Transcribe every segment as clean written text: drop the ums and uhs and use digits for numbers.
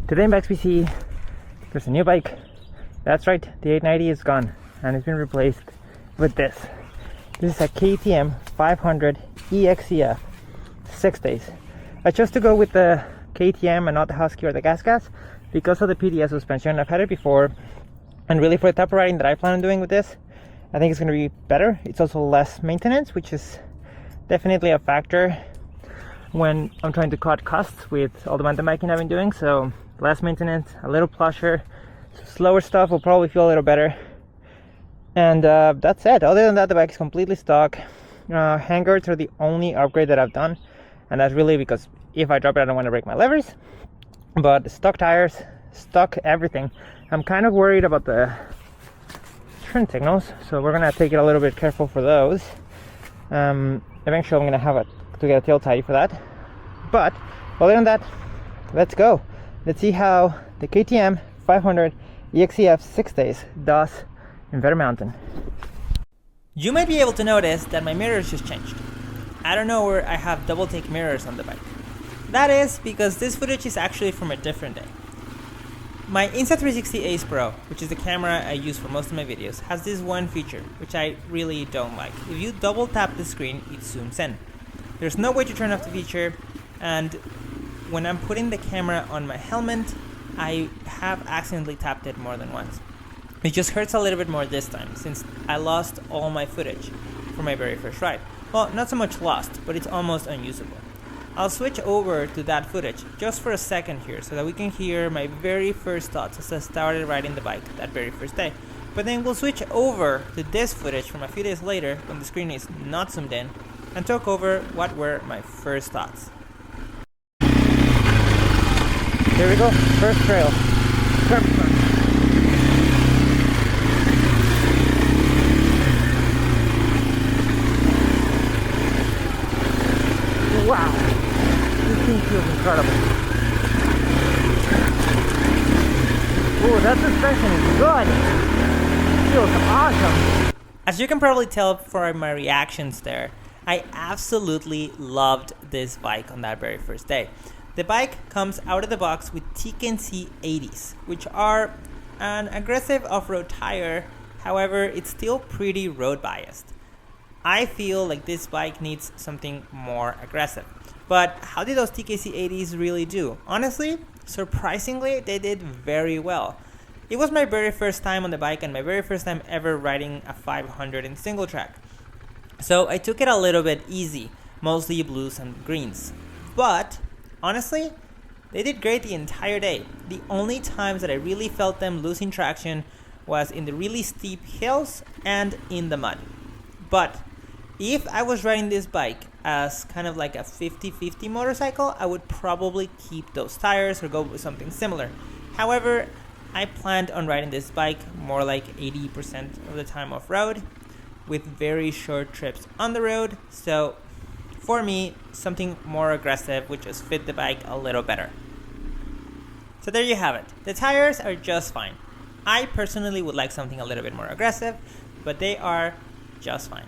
Today in BikesBC, there's a new bike. That's right, the 890 is gone and it's been replaced with this. This is a KTM 500 EXC-f 6 days. I chose to go with the KTM and not the Husky or the Gas because of the PDS suspension. I've had it before, and really for the type of riding that I plan on doing with this, I think it's going to be better. It's also less maintenance, which is definitely a factor when I'm trying to cut costs with all the mountain biking I've been doing. So less maintenance, a little plusher, slower stuff will probably feel a little better. And that's it. Other than that, the bike is completely stock. Handguards are the only upgrade that I've done, and that's really because if I drop it, I don't want to break my levers. But stock tires, stock everything. I'm kind of worried about the turn signals, so we're gonna take it a little bit careful for those. Eventually I'm gonna have to get a tail tidy for that. But other than that, let's go. Let's see how the KTM 500 EXCF 6 days does in Better Mountain. You might be able to notice that my mirrors just changed. I don't know where I have double take mirrors on the bike. That is because this footage is actually from a different day. My Insta360 Ace Pro, which is the camera I use for most of my videos, has this one feature which I really don't like. If you double tap the screen, it zooms in. There's no way to turn off the feature, and when I'm putting the camera on my helmet, I have accidentally tapped it more than once. It just hurts a little bit more this time, since I lost all my footage for my very first ride. Well, not so much lost, but it's almost unusable. I'll switch over to that footage just for a second here so that we can hear my very first thoughts as I started riding the bike that very first day. But then we'll switch over to this footage from a few days later when the screen is not zoomed in and talk over what were my first thoughts. Here we go, first trail. Wow, this thing feels incredible. Oh, that suspension is good. It feels awesome. As you can probably tell from my reactions there, I absolutely loved this bike on that very first day. The bike comes out of the box with TKC 80s, which are an aggressive off-road tire. However, it's still pretty road biased. I feel like this bike needs something more aggressive. But how did those TKC 80s really do? Honestly, surprisingly, they did very well. It was my very first time on the bike and my very first time ever riding a 500 in single track. So I took it a little bit easy, mostly blues and greens. But honestly, they did great the entire day. The only times that I really felt them losing traction was in the really steep hills and in the mud. But if I was riding this bike as kind of like a 50-50 motorcycle, I would probably keep those tires or go with something similar. However, I planned on riding this bike more like 80% of the time off-road with very short trips on the road. So for me, something more aggressive would just fit the bike a little better. So there you have it. The tires are just fine. I personally would like something a little bit more aggressive, but they are just fine.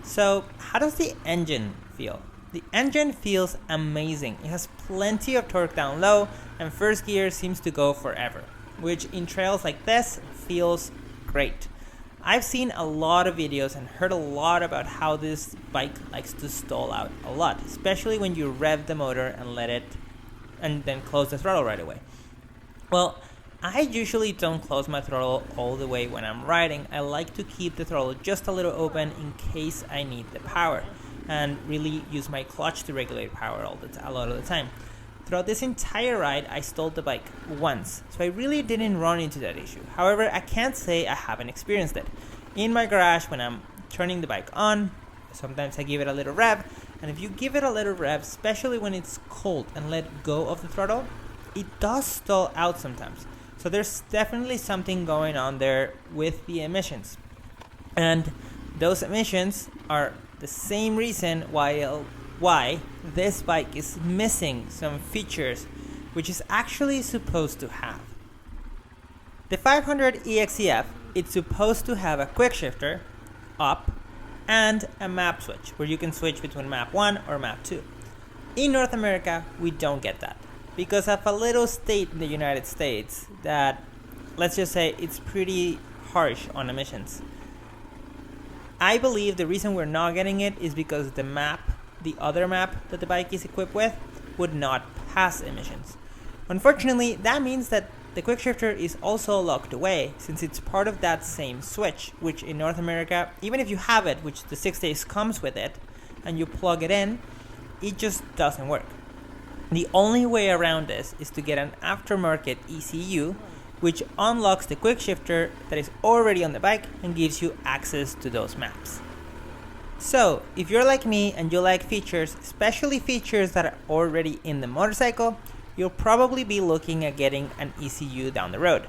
So how does the engine feel? The engine feels amazing. It has plenty of torque down low, and first gear seems to go forever, which in trails like this feels great. I've seen a lot of videos and heard a lot about how this bike likes to stall out a lot, especially when you rev the motor and let it and then close the throttle right away. Well, I usually don't close my throttle all the way when I'm riding. I like to keep the throttle just a little open in case I need the power, and really use my clutch to regulate power a lot of the time. Throughout this entire ride, I stalled the bike once, so I really didn't run into that issue. However, I can't say I haven't experienced it. In my garage, when I'm turning the bike on, sometimes I give it a little rev, and if you give it a little rev, especially when it's cold, and let go of the throttle, it does stall out sometimes. So there's definitely something going on there with the emissions. And those emissions are the same reason why this bike is missing some features which is actually supposed to have. The 500 EXCF, it's supposed to have a quick shifter, up, and a map switch where you can switch between map 1 or map 2. In North America, we don't get that. because of a little state in the United States that, let's just say, it's pretty harsh on emissions. I believe the reason we're not getting it is because the other map that the bike is equipped with, would not pass emissions. Unfortunately, that means that the quick shifter is also locked away, since it's part of that same switch, which in North America, even if you have it, which the 6 days comes with it, and you plug it in, it just doesn't work. The only way around this is to get an aftermarket ECU, which unlocks the quick shifter that is already on the bike and gives you access to those maps. So, if you're like me and you like features, especially features that are already in the motorcycle, you'll probably be looking at getting an ECU down the road.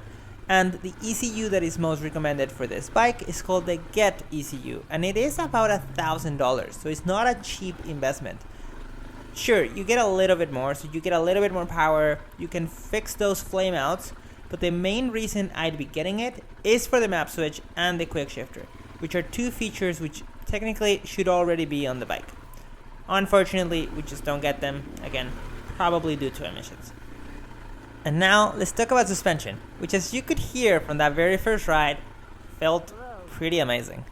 And the ECU that is most recommended for this bike is called the Get ECU, and it is about $1,000, so it's not a cheap investment. Sure, you get a little bit more, so you get a little bit more power, you can fix those flame outs, but the main reason I'd be getting it is for the map switch and the quick shifter, which are two features which technically should already be on the bike. Unfortunately, we just don't get them, again, probably due to emissions. And now let's talk about suspension, which, as you could hear from that very first ride, felt pretty amazing.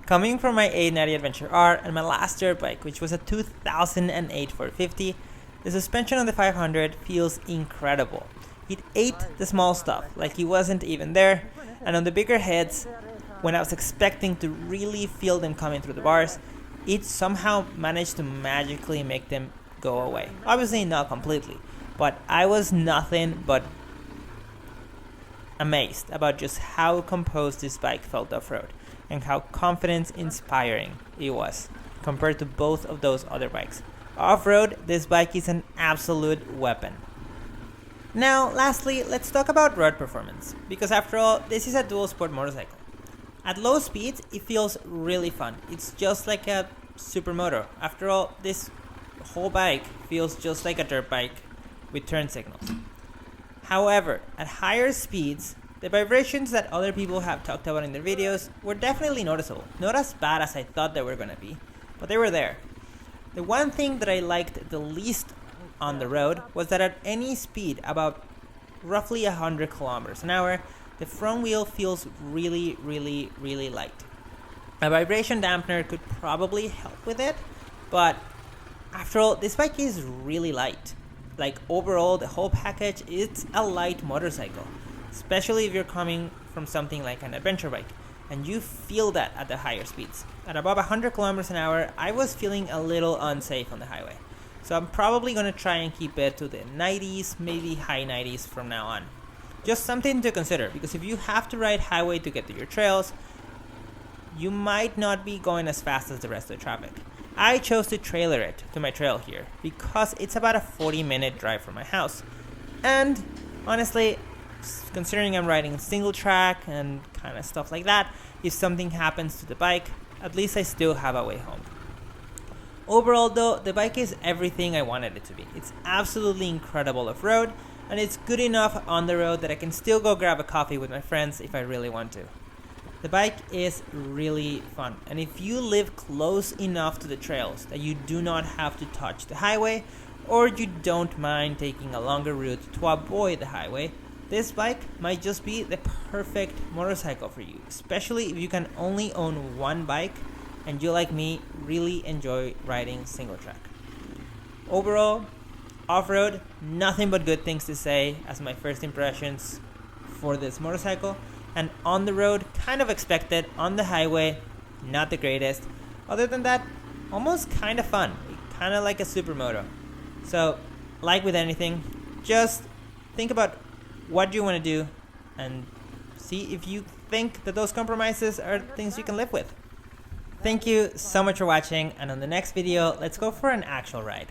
Coming from my 890 Adventure R and my last dirt bike, which was a 2008 450, the suspension on the 500 feels incredible. It ate the small stuff, like it wasn't even there, and on the bigger heads, when I was expecting to really feel them coming through the bars, it somehow managed to magically make them go away. Obviously not completely, but I was nothing but amazed about just how composed this bike felt off-road and how confidence inspiring it was compared to both of those other bikes. Off-road, this bike is an absolute weapon. Now, lastly, let's talk about road performance, because after all, this is a dual sport motorcycle. At low speeds, it feels really fun. It's just like a supermoto. After all, this whole bike feels just like a dirt bike with turn signals. However, at higher speeds, the vibrations that other people have talked about in their videos were definitely noticeable. Not as bad as I thought they were going to be, but they were there. The one thing that I liked the least on the road was that at any speed, about roughly 100 kilometers an hour, the front wheel feels really, really, really light. A vibration dampener could probably help with it, but after all, this bike is really light. Like overall, the whole package, it's a light motorcycle, especially if you're coming from something like an adventure bike, and you feel that at the higher speeds. At above 100 kilometers an hour, I was feeling a little unsafe on the highway. So I'm probably going to try and keep it to the 90s, maybe high 90s from now on. Just something to consider, because if you have to ride highway to get to your trails, you might not be going as fast as the rest of the traffic. I chose to trailer it to my trail here, because it's about a 40-minute drive from my house. And honestly, considering I'm riding single track and kind of stuff like that, if something happens to the bike, at least I still have a way home. Overall though, the bike is everything I wanted it to be. It's absolutely incredible off-road, and it's good enough on the road that I can still go grab a coffee with my friends if I really want to. The bike is really fun, and if you live close enough to the trails that you do not have to touch the highway, or you don't mind taking a longer route to avoid the highway, this bike might just be the perfect motorcycle for you, especially if you can only own one bike and you, like me, really enjoy riding single track. Overall, off-road, nothing but good things to say as my first impressions for this motorcycle. And on the road, kind of expected. On the highway, not the greatest. Other than that, almost kind of fun. Kind of like a supermoto. So, like with anything, just think about what you want to do and see if you think that those compromises are things you can live with. Thank you so much for watching, and on the next video, let's go for an actual ride.